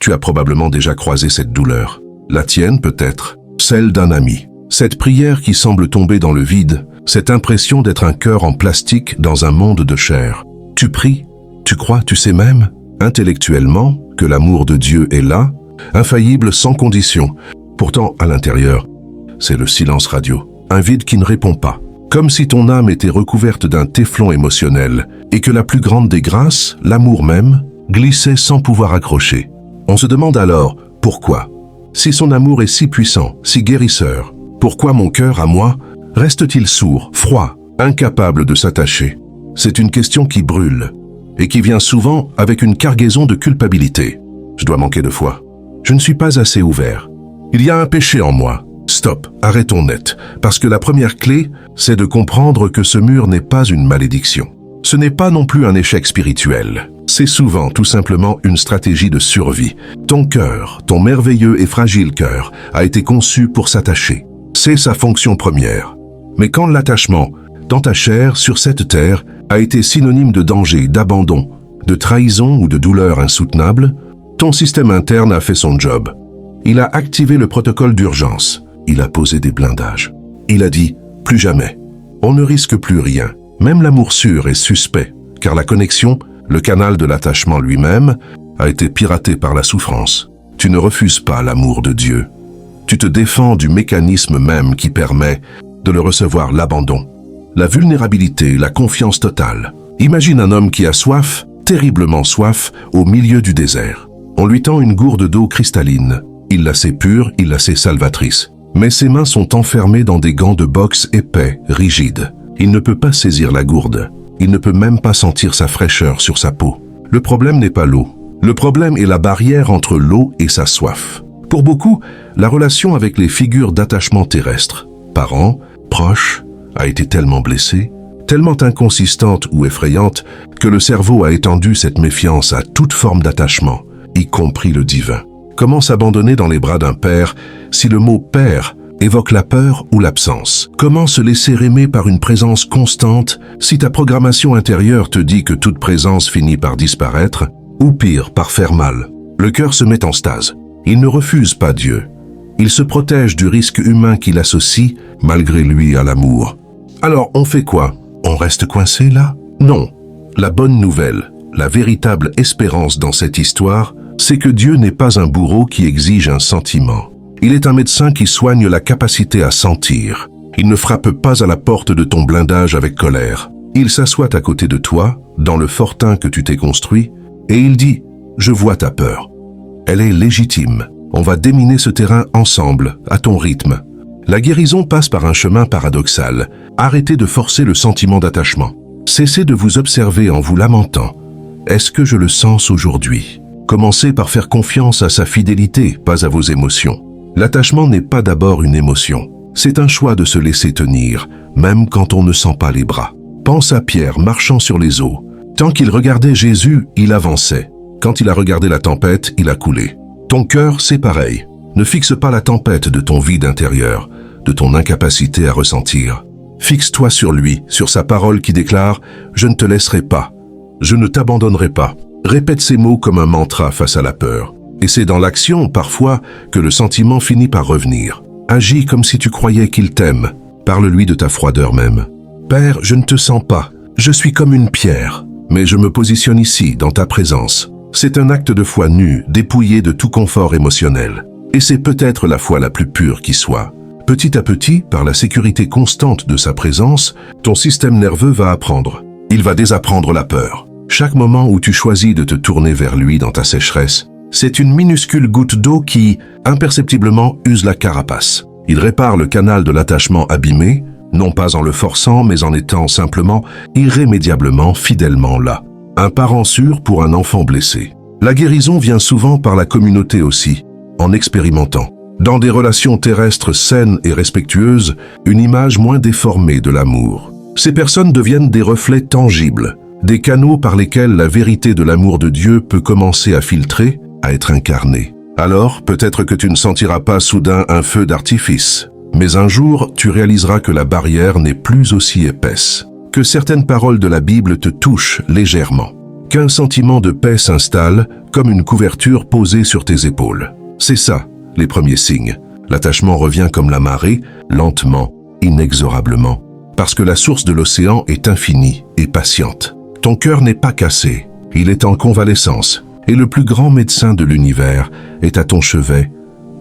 Tu as probablement déjà croisé cette douleur. La tienne peut-être, celle d'un ami. Cette prière qui semble tomber dans le vide, cette impression d'être un cœur en plastique dans un monde de chair. Tu pries, tu crois, tu sais même, intellectuellement, que l'amour de Dieu est là, infaillible, sans condition. Pourtant, à l'intérieur, c'est le silence radio, un vide qui ne répond pas. Comme si ton âme était recouverte d'un téflon émotionnel et que la plus grande des grâces, l'amour même, glissait sans pouvoir accrocher. On se demande alors, pourquoi? Si son amour est si puissant, si guérisseur, pourquoi mon cœur, à moi, reste-t-il sourd, froid, incapable de s'attacher? C'est une question qui brûle et qui vient souvent avec une cargaison de culpabilité. Je dois manquer de foi. Je ne suis pas assez ouvert. Il y a un péché en moi. Stop, arrêtons net, parce que la première clé, c'est de comprendre que ce mur n'est pas une malédiction. Ce n'est pas non plus un échec spirituel. C'est souvent tout simplement une stratégie de survie. Ton cœur, ton merveilleux et fragile cœur, a été conçu pour s'attacher. C'est sa fonction première. Mais quand l'attachement, dans ta chair, sur cette terre, a été synonyme de danger, d'abandon, de trahison ou de douleur insoutenable, ton système interne a fait son job. Il a activé le protocole d'urgence. Il a posé des blindages. Il a dit « plus jamais ». On ne risque plus rien. Même l'amour sûr est suspect, car la connexion, le canal de l'attachement lui-même, a été piraté par la souffrance. Tu ne refuses pas l'amour de Dieu. Tu te défends du mécanisme même qui permet de le recevoir, l'abandon, la vulnérabilité, la confiance totale. Imagine un homme qui a soif, terriblement soif, au milieu du désert. On lui tend une gourde d'eau cristalline. Il la sait pure, il la sait salvatrice. Mais ses mains sont enfermées dans des gants de boxe épais, rigides. Il ne peut pas saisir la gourde. Il ne peut même pas sentir sa fraîcheur sur sa peau. Le problème n'est pas l'eau. Le problème est la barrière entre l'eau et sa soif. Pour beaucoup, la relation avec les figures d'attachement terrestres, parents, proches, a été tellement blessée, tellement inconsistante ou effrayante, que le cerveau a étendu cette méfiance à toute forme d'attachement, y compris le divin. Comment s'abandonner dans les bras d'un père si le mot « père » évoque la peur ou l'absence? Comment se laisser aimer par une présence constante si ta programmation intérieure te dit que toute présence finit par disparaître, ou pire, par faire mal? Le cœur se met en stase. Il ne refuse pas Dieu. Il se protège du risque humain qu'il associe, malgré lui, à l'amour. Alors, on fait quoi? On reste coincé là? Non. La bonne nouvelle, la véritable espérance dans cette histoire, c'est que Dieu n'est pas un bourreau qui exige un sentiment. Il est un médecin qui soigne la capacité à sentir. Il ne frappe pas à la porte de ton blindage avec colère. Il s'assoit à côté de toi, dans le fortin que tu t'es construit, et il dit « Je vois ta peur. Elle est légitime. On va déminer ce terrain ensemble, à ton rythme. » La guérison passe par un chemin paradoxal. Arrêtez de forcer le sentiment d'attachement. Cessez de vous observer en vous lamentant. Est-ce que je le sens aujourd'hui? Commencez par faire confiance à sa fidélité, pas à vos émotions. L'attachement n'est pas d'abord une émotion. C'est un choix de se laisser tenir, même quand on ne sent pas les bras. Pense à Pierre marchant sur les eaux. Tant qu'il regardait Jésus, il avançait. Quand il a regardé la tempête, il a coulé. Ton cœur, c'est pareil. Ne fixe pas la tempête de ton vide intérieur, de ton incapacité à ressentir. Fixe-toi sur lui, sur sa parole qui déclare « Je ne te laisserai pas. Je ne t'abandonnerai pas ». Répète ces mots comme un mantra face à la peur. Et c'est dans l'action, parfois, que le sentiment finit par revenir. Agis comme si tu croyais qu'il t'aime. Parle-lui de ta froideur même. Père, je ne te sens pas. Je suis comme une pierre. Mais je me positionne ici, dans ta présence. C'est un acte de foi nu, dépouillé de tout confort émotionnel. Et c'est peut-être la foi la plus pure qui soit. Petit à petit, par la sécurité constante de sa présence, ton système nerveux va apprendre. Il va désapprendre la peur. Chaque moment où tu choisis de te tourner vers lui dans ta sécheresse, c'est une minuscule goutte d'eau qui, imperceptiblement, use la carapace. Il répare le canal de l'attachement abîmé, non pas en le forçant, mais en étant simplement, irrémédiablement, fidèlement là. Un parent sûr pour un enfant blessé. La guérison vient souvent par la communauté aussi, en expérimentant. Dans des relations terrestres saines et respectueuses, une image moins déformée de l'amour. Ces personnes deviennent des reflets tangibles, des canaux par lesquels la vérité de l'amour de Dieu peut commencer à filtrer, à être incarnée. Alors, peut-être que tu ne sentiras pas soudain un feu d'artifice, mais un jour, tu réaliseras que la barrière n'est plus aussi épaisse, que certaines paroles de la Bible te touchent légèrement, qu'un sentiment de paix s'installe comme une couverture posée sur tes épaules. C'est ça, les premiers signes. L'attachement revient comme la marée, lentement, inexorablement. Parce que la source de l'océan est infinie et patiente. Ton cœur n'est pas cassé, il est en convalescence. Et le plus grand médecin de l'univers est à ton chevet,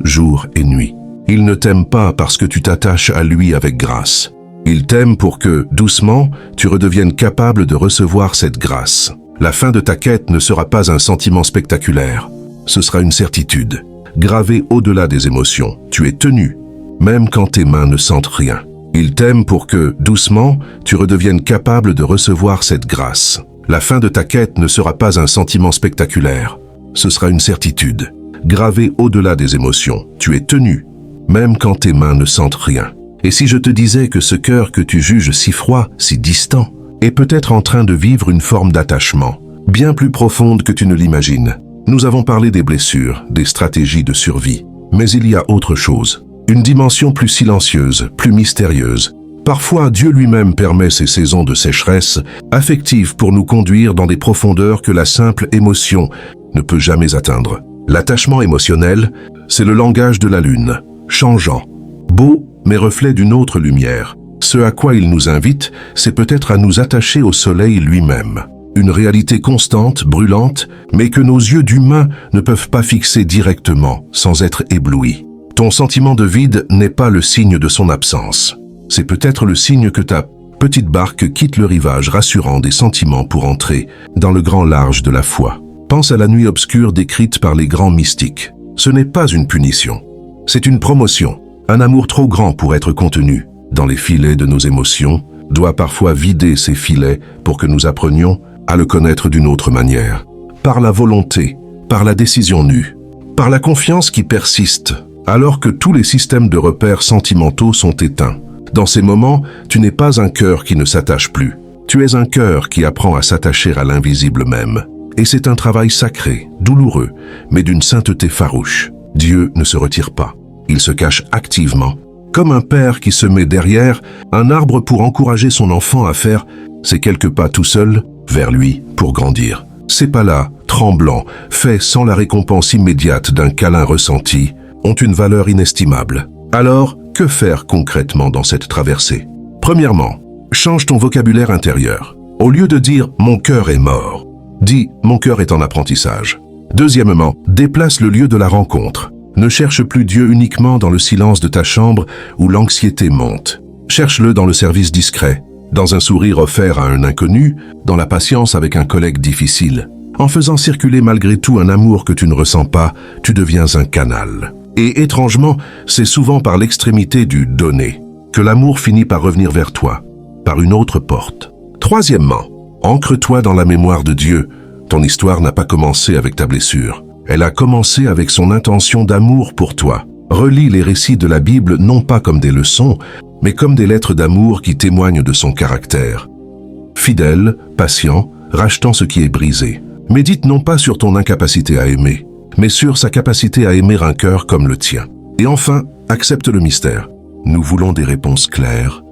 jour et nuit. Il ne t'aime pas parce que tu t'attaches à lui avec grâce. Il t'aime pour que, doucement, tu redeviennes capable de recevoir cette grâce. La fin de ta quête ne sera pas un sentiment spectaculaire. Ce sera une certitude. Gravée au-delà des émotions, tu es tenu, même quand tes mains ne sentent rien. Il t'aime pour que, doucement, tu redeviennes capable de recevoir cette grâce. La fin de ta quête ne sera pas un sentiment spectaculaire. Ce sera une certitude. Gravée au-delà des émotions, tu es tenu, même quand tes mains ne sentent rien. Et si je te disais que ce cœur que tu juges si froid, si distant, est peut-être en train de vivre une forme d'attachement, bien plus profonde que tu ne l'imagines. Nous avons parlé des blessures, des stratégies de survie, mais il y a autre chose. Une dimension plus silencieuse, plus mystérieuse. Parfois, Dieu lui-même permet ces saisons de sécheresse affective pour nous conduire dans des profondeurs que la simple émotion ne peut jamais atteindre. L'attachement émotionnel, c'est le langage de la lune, changeant, beau, mais reflet d'une autre lumière. Ce à quoi il nous invite, c'est peut-être à nous attacher au soleil lui-même. Une réalité constante, brûlante, mais que nos yeux d'humains ne peuvent pas fixer directement, sans être éblouis. Ton sentiment de vide n'est pas le signe de son absence. C'est peut-être le signe que ta petite barque quitte le rivage rassurant des sentiments pour entrer dans le grand large de la foi. Pense à la nuit obscure décrite par les grands mystiques. Ce n'est pas une punition, c'est une promotion. Un amour trop grand pour être contenu dans les filets de nos émotions doit parfois vider ces filets pour que nous apprenions à le connaître d'une autre manière. Par la volonté, par la décision nue, par la confiance qui persiste, alors que tous les systèmes de repères sentimentaux sont éteints. Dans ces moments, tu n'es pas un cœur qui ne s'attache plus. Tu es un cœur qui apprend à s'attacher à l'invisible même. Et c'est un travail sacré, douloureux, mais d'une sainteté farouche. Dieu ne se retire pas. Il se cache activement, comme un père qui se met derrière un arbre pour encourager son enfant à faire ses quelques pas tout seul vers lui pour grandir. Ces pas-là, tremblants, faits sans la récompense immédiate d'un câlin ressenti, ont une valeur inestimable. Alors, que faire concrètement dans cette traversée? Premièrement, change ton vocabulaire intérieur. Au lieu de dire « mon cœur est mort », dis « mon cœur est en apprentissage ». Deuxièmement, déplace le lieu de la rencontre. Ne cherche plus Dieu uniquement dans le silence de ta chambre où l'anxiété monte. Cherche-le dans le service discret, dans un sourire offert à un inconnu, dans la patience avec un collègue difficile. En faisant circuler malgré tout un amour que tu ne ressens pas, tu deviens un canal. Et étrangement, c'est souvent par l'extrémité du donner que l'amour finit par revenir vers toi, par une autre porte. Troisièmement, ancre-toi dans la mémoire de Dieu. Ton histoire n'a pas commencé avec ta blessure. Elle a commencé avec son intention d'amour pour toi. Relis les récits de la Bible non pas comme des leçons, mais comme des lettres d'amour qui témoignent de son caractère. Fidèle, patient, rachetant ce qui est brisé. Médite non pas sur ton incapacité à aimer, mais sur sa capacité à aimer un cœur comme le tien. Et enfin, accepte le mystère. Nous voulons des réponses claires,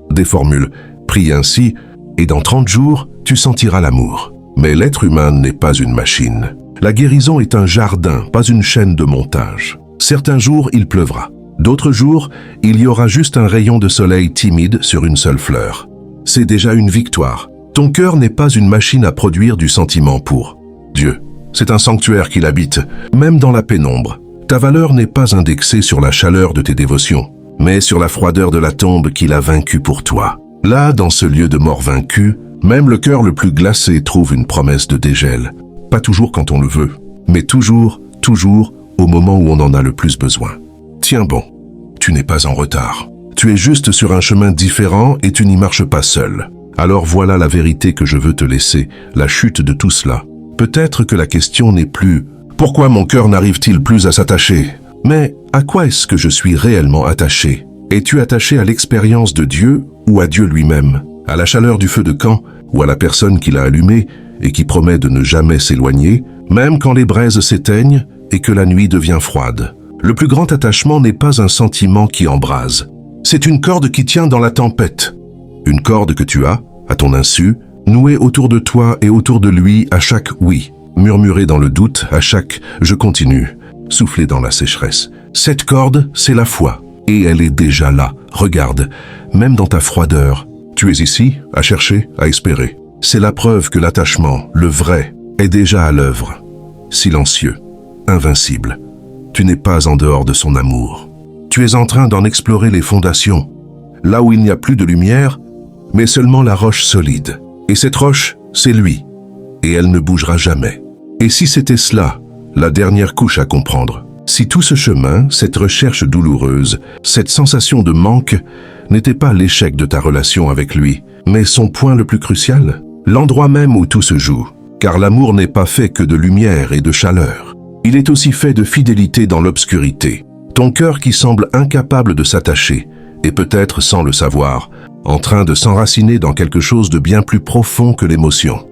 des formules. Prie ainsi, et dans 30 jours, tu sentiras l'amour. Mais l'être humain n'est pas une machine. La guérison est un jardin, pas une chaîne de montage. Certains jours, il pleuvra. D'autres jours, il y aura juste un rayon de soleil timide sur une seule fleur. C'est déjà une victoire. Ton cœur n'est pas une machine à produire du sentiment pour Dieu. C'est un sanctuaire qu'il habite, même dans la pénombre. Ta valeur n'est pas indexée sur la chaleur de tes dévotions, mais sur la froideur de la tombe qu'il a vaincue pour toi. Là, dans ce lieu de mort vaincue, même le cœur le plus glacé trouve une promesse de dégel. Pas toujours quand on le veut, mais toujours, toujours au moment où on en a le plus besoin. Tiens bon, tu n'es pas en retard. Tu es juste sur un chemin différent et tu n'y marches pas seul. Alors voilà la vérité que je veux te laisser, la chute de tout cela. Peut-être que la question n'est plus « Pourquoi mon cœur n'arrive-t-il plus à s'attacher ?» mais « À quoi est-ce que je suis réellement attaché ?» Es-tu attaché à l'expérience de Dieu ou à Dieu lui-même, à la chaleur du feu de camp ou à la personne qui l'a allumé et qui promet de ne jamais s'éloigner, même quand les braises s'éteignent et que la nuit devient froide? Le plus grand attachement n'est pas un sentiment qui embrase. C'est une corde qui tient dans la tempête. Une corde que tu as, à ton insu, noué autour de toi et autour de lui à chaque oui, murmuré dans le doute à chaque je continue, soufflé dans la sécheresse. Cette corde, c'est la foi, et elle est déjà là. Regarde, même dans ta froideur, tu es ici, à chercher, à espérer. C'est la preuve que l'attachement, le vrai, est déjà à l'œuvre. Silencieux, invincible. Tu n'es pas en dehors de son amour. Tu es en train d'en explorer les fondations, là où il n'y a plus de lumière, mais seulement la roche solide. Et cette roche, c'est lui, et elle ne bougera jamais. Et si c'était cela, la dernière couche à comprendre, si tout ce chemin, cette recherche douloureuse, cette sensation de manque, n'était pas l'échec de ta relation avec lui, mais son point le plus crucial, l'endroit même où tout se joue, car l'amour n'est pas fait que de lumière et de chaleur. Il est aussi fait de fidélité dans l'obscurité. Ton cœur qui semble incapable de s'attacher, et peut-être sans le savoir, en train de s'enraciner dans quelque chose de bien plus profond que l'émotion.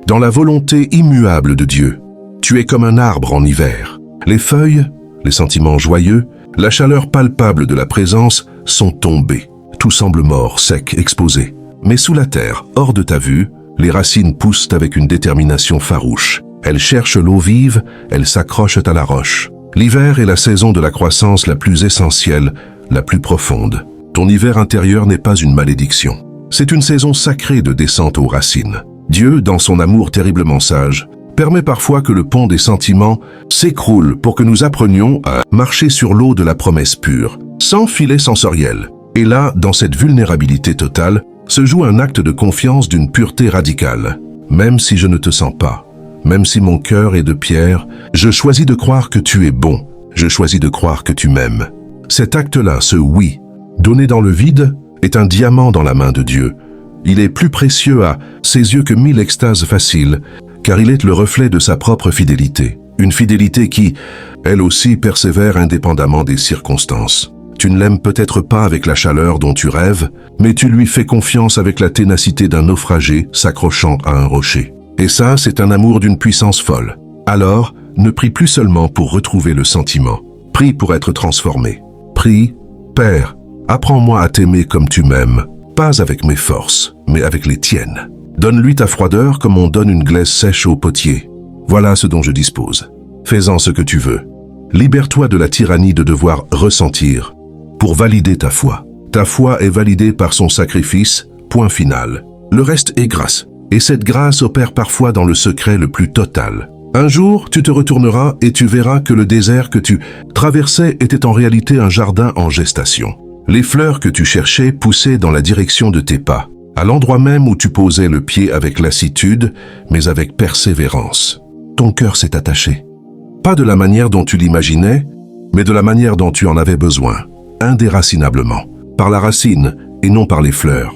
Dans la volonté immuable de Dieu, tu es comme un arbre en hiver. Les feuilles, les sentiments joyeux, la chaleur palpable de la présence sont tombés. Tout semble mort, sec, exposé. Mais sous la terre, hors de ta vue, les racines poussent avec une détermination farouche. Elles cherchent l'eau vive, elles s'accrochent à la roche. L'hiver est la saison de la croissance la plus essentielle, la plus profonde. Ton hiver intérieur n'est pas une malédiction. C'est une saison sacrée de descente aux racines. Dieu, dans son amour terriblement sage, permet parfois que le pont des sentiments s'écroule pour que nous apprenions à marcher sur l'eau de la promesse pure, sans filet sensoriel. Et là, dans cette vulnérabilité totale, se joue un acte de confiance d'une pureté radicale. Même si je ne te sens pas, même si mon cœur est de pierre, je choisis de croire que tu es bon, je choisis de croire que tu m'aimes. Cet acte-là, ce oui, donné dans le vide, est un diamant dans la main de Dieu. Il est plus précieux à ses yeux que 1000 extases faciles, car il est le reflet de sa propre fidélité. Une fidélité qui, elle aussi, persévère indépendamment des circonstances. Tu ne l'aimes peut-être pas avec la chaleur dont tu rêves, mais tu lui fais confiance avec la ténacité d'un naufragé s'accrochant à un rocher. Et ça, c'est un amour d'une puissance folle. Alors, ne prie plus seulement pour retrouver le sentiment. Prie pour être transformé. Prie, Père, apprends-moi à t'aimer comme tu m'aimes, pas avec mes forces, mais avec les tiennes. Donne-lui ta froideur comme on donne une glaise sèche au potier. Voilà ce dont je dispose. Fais-en ce que tu veux. Libère-toi de la tyrannie de devoir ressentir pour valider ta foi. Ta foi est validée par son sacrifice, point final. Le reste est grâce. Et cette grâce opère parfois dans le secret le plus total. Un jour, tu te retourneras et tu verras que le désert que tu traversais était en réalité un jardin en gestation. Les fleurs que tu cherchais poussaient dans la direction de tes pas, à l'endroit même où tu posais le pied avec lassitude, mais avec persévérance. Ton cœur s'est attaché. Pas de la manière dont tu l'imaginais, mais de la manière dont tu en avais besoin, indéracinablement, par la racine et non par les fleurs.